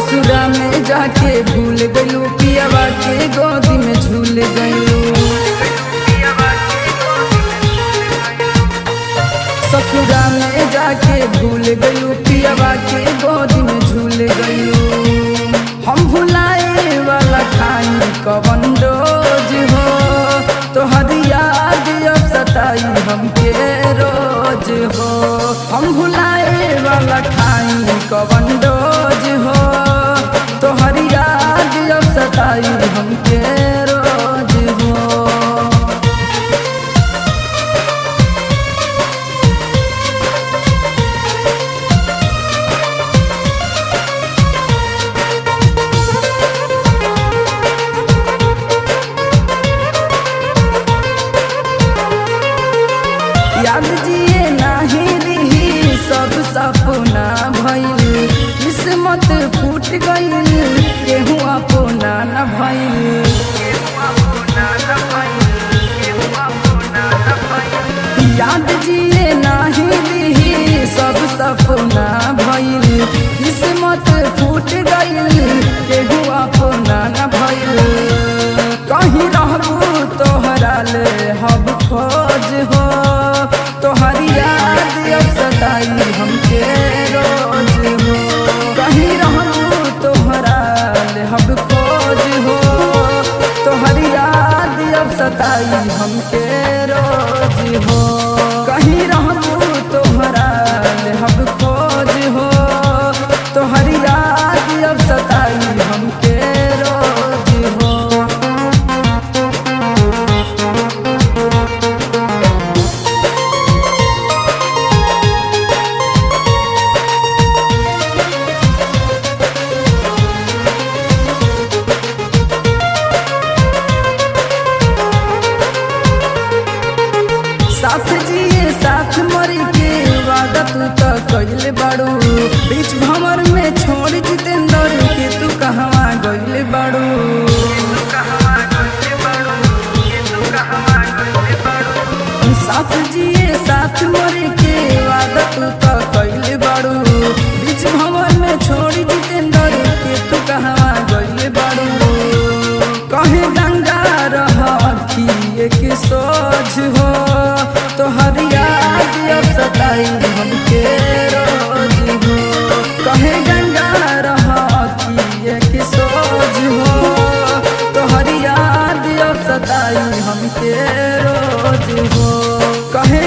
ससुरा में जाके भूल गलू पियावा के गोदी में झूल गलू। ससुरा में जाके भूल गलू पियावा के गोदी में झूल गलू। हम भुलाए वाला खाई कवन रोज हो, तोहर याद अब सताई हमके रोज हो। हम भुलाए वाला खाई कवन रोज हो, तोहर याद अब सताई हमके रोज हो। याद जिए नाही रही सब सपना भइल, किस्मत फूट गइल केहू अपना न भइल। याद जिए नाही रही सब सपना भइल, किस्मत फूट गइल केहू अपना न भइल। कहीं रहबू तोहरा ले हब खोज हो, तोहर याद अब सताई हमके रोज हो। कहीं रहबू तोहरा ले हब खोज हो, तोहर याद अब सताई हमके रोज हो। कहीं रहबू तोहरा ले हब खोज हो, तोहर याद अब सताई हमके रोज हो। साथ जिए साथ मर के वादा तू तो कइले बाड़ू, बीच भंवर में छोड़ जितेंद्र के तू कहवा गइले बाड़ू। साथ जिए साथ मर के वादा तू तो कइले बाड़ू, बीच भंवर में छोड़ जितेंद्र के तू कहवा गइले बाड़ू। कहे गंगा रखिए के सोच हो, तोहर याद अब सताई हमके रोज हो। कहे गंगा रखिए के सोच हो, तोहर याद अब सताई हमके रोज हो। कहे